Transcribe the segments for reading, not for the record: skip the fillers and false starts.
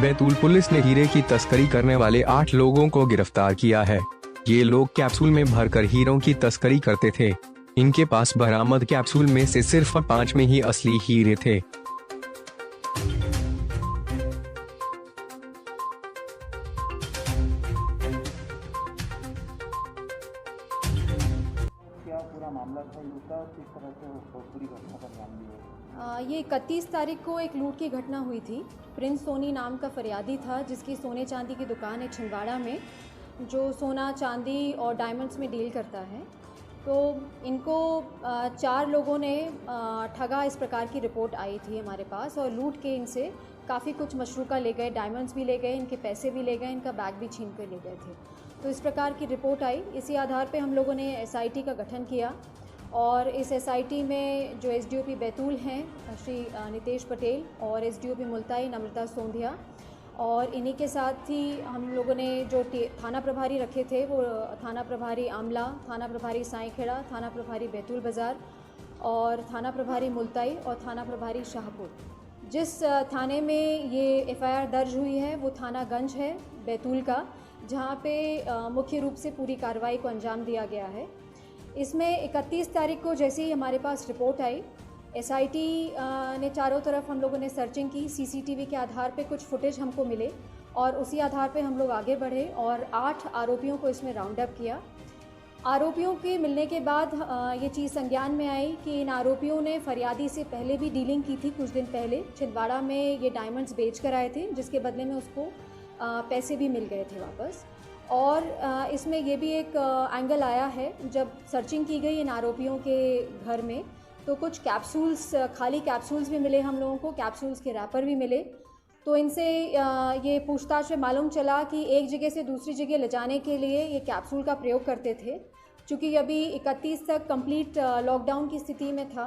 Betul police ने हीरे की तस्करी करने वाले 8 लोगों को गिरफ्तार किया है। ये लोग कैप्सूल में भरकर हीरों की तस्करी करते थे। इनके पास बरामद कैप्सूल में से सिर्फ 5 में ही असली हीरे थे। क्या पूरा मामला था लूट का, किस तरह से वो पूरी घटना को अंजाम दिया? ये 31 तारीख को एक लूट की घटना हुई थी। प्रिंस सोनी नाम का फरियादी था जिसकी सोने चांदी की दुकान है छिंदवाड़ा में, जो सोना चांदी और डायमंड्स में डील करता है। तो इनको 4 लोगों ने ठगा, इस प्रकार की रिपोर्ट आई थी हमारे पास, और लूट के इनसे काफ़ी कुछ मशरूका ले गए, डायमंड्स भी ले गए, इनके पैसे भी ले गए, इनका बैग भी छीन कर ले गए थे। तो इस प्रकार की रिपोर्ट आई। इसी आधार पे हम लोगों ने SIT का गठन किया और इस SIT में जो SDOP बैतूल हैं श्री नितेश पटेल और SDOP मुल्ताई नम्रता सोंधिया, और इन्हीं के साथ ही हम लोगों ने जो थाना प्रभारी रखे थे वो थाना प्रभारी आमला, थाना प्रभारी साईखेड़ा, थाना प्रभारी बैतूल बाज़ार और थाना प्रभारी मुल्ताई और थाना प्रभारी शाहपुर। जिस थाने में ये FIR दर्ज हुई है वो थाना गंज है बैतूल का, जहाँ पे मुख्य रूप से पूरी कार्रवाई को अंजाम दिया गया है। इसमें 31 तारीख को जैसे ही हमारे पास रिपोर्ट आई, SIT ने चारों तरफ हम लोगों ने सर्चिंग की, CCTV के आधार पे कुछ फुटेज हमको मिले और उसी आधार पे हम लोग आगे बढ़े और 8 आरोपियों को इसमें राउंड अप किया। आरोपियों के मिलने के बाद ये चीज़ संज्ञान में आई कि इन आरोपियों ने फरियादी से पहले भी डीलिंग की थी। कुछ दिन पहले छिंदवाड़ा में ये डायमंड्स बेच कर आए थे, जिसके बदले में उसको पैसे भी मिल गए थे वापस। और इसमें ये भी एक एंगल आया है, जब सर्चिंग की गई इन आरोपियों के घर में तो कुछ कैप्सूल्स, खाली कैप्सूल्स भी मिले हम लोगों को, कैप्सूल्स के रैपर भी मिले। तो इनसे ये पूछताछ में मालूम चला कि एक जगह से दूसरी जगह ले जाने के लिए ये कैप्सूल का प्रयोग करते थे। चूँकि अभी 31 तक कंप्लीट लॉकडाउन की स्थिति में था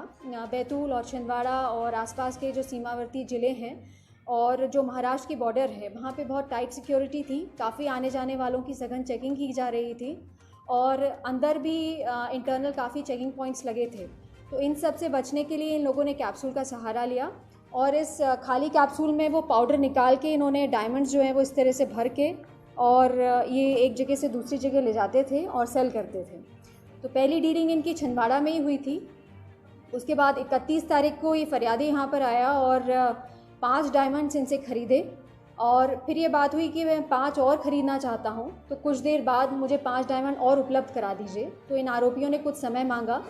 बैतूल और छिंदवाड़ा और आसपास के जो सीमावर्ती ज़िले हैं और जो महाराष्ट्र की बॉर्डर है, वहाँ पे बहुत टाइट सिक्योरिटी थी। काफ़ी आने जाने वालों की सघन चेकिंग की जा रही थी और अंदर भी इंटरनल काफ़ी चेकिंग पॉइंट्स लगे थे। तो इन सब से बचने के लिए इन लोगों ने कैप्सूल का सहारा लिया और इस खाली कैप्सूल में वो पाउडर निकाल के इन्होंने डायमंड्स जो हैं वो इस तरह से भर के और ये एक जगह से दूसरी जगह ले जाते थे और सेल करते थे। तो पहली डीलिंग इनकी छिंदवाड़ा में ही हुई थी। उसके बाद 31 तारीख को ये फरियादी यहाँ पर आया और 5 डायमंड्स इनसे ख़रीदे और फिर ये बात हुई कि मैं 5 और ख़रीदना चाहता हूँ, तो कुछ देर बाद मुझे 5 डायमंड और उपलब्ध करा दीजिए। तो इन आरोपियों ने कुछ समय मांगा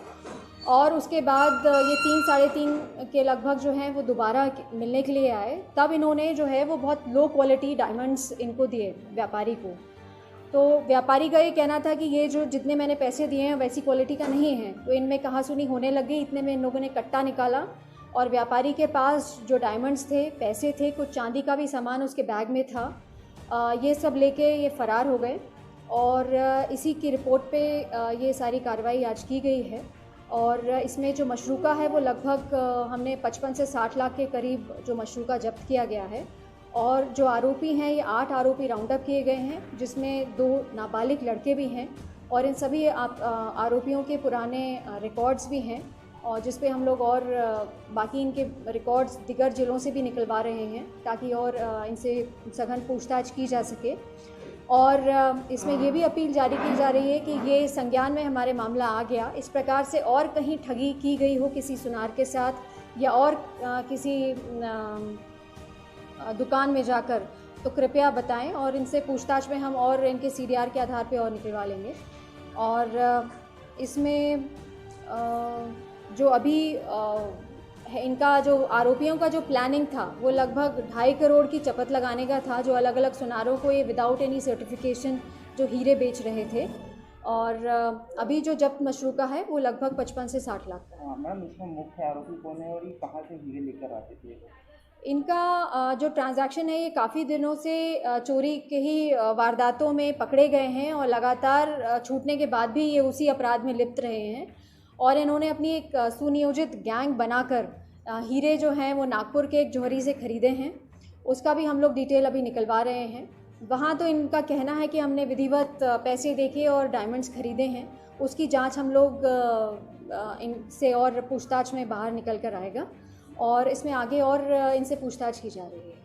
और उसके बाद ये 3 साढ़े 3 के लगभग जो हैं वो दोबारा मिलने के लिए आए। तब इन्होंने जो है वो बहुत लो क्वालिटी डायमंड्स इनको दिए व्यापारी को। तो व्यापारी का ये कहना था कि ये जो जितने मैंने पैसे दिए हैं वैसी क्वालिटी का नहीं है। तो इनमें कहासुनी होने लगी। इतने में इन लोगों ने कट्टा निकाला और व्यापारी के पास जो डायमंड्स थे, पैसे थे, कुछ चांदी का भी सामान उसके बैग में था। ये सब लेके ये फ़रार हो गए और इसी की रिपोर्ट पे ये सारी कार्रवाई आज की गई है। और इसमें जो मशरूका है वो लगभग हमने 55 से 60 लाख के करीब जो मशरूका जब्त किया गया है। और जो आरोपी हैं, ये 8 आरोपी राउंड अप किए गए हैं, जिसमें 2 नाबालिग लड़के भी हैं और इन सभी आरोपियों के पुराने रिकॉर्ड्स भी हैं और जिस पे हम लोग और बाकी इनके रिकॉर्ड्स दिगर ज़िलों से भी निकलवा रहे हैं ताकि और इनसे सघन पूछताछ की जा सके। और इसमें ये भी अपील जारी की जा रही है कि ये संज्ञान में हमारे मामला आ गया, इस प्रकार से और कहीं ठगी की गई हो किसी सुनार के साथ या और किसी दुकान में जाकर, तो कृपया बताएं और इनसे पूछताछ में हम और इनके CDR के आधार पे और निकलवा लेंगे। और इसमें जो अभी है इनका जो आरोपियों का जो प्लानिंग था वो लगभग 2.5 करोड़ की चपत लगाने का था, जो अलग अलग सुनारों को ये विदाउट एनी सर्टिफिकेशन जो हीरे बेच रहे थे। और अभी जो जब्त मशरूका है वो लगभग 55 से 60 लाख का है। मैम, इसमें मुख्य आरोपी कौन है और ये कहाँ से हीरे लेकर आते थे? इनका जो ट्रांजैक्शन है ये काफ़ी दिनों से चोरी के ही वारदातों में पकड़े गए हैं और लगातार छूटने के बाद भी ये उसी अपराध में लिप्त रहे हैं। और इन्होंने अपनी एक सुनियोजित गैंग बनाकर हीरे जो हैं वो नागपुर के एक जौहरी से ख़रीदे हैं। उसका भी हम लोग डिटेल अभी निकलवा रहे हैं। वहाँ तो इनका कहना है कि हमने विधिवत पैसे देके और डायमंड्स ख़रीदे हैं। उसकी जांच हम लोग इनसे और पूछताछ में बाहर निकल कर आएगा और इसमें आगे और इनसे पूछताछ की जा रही है।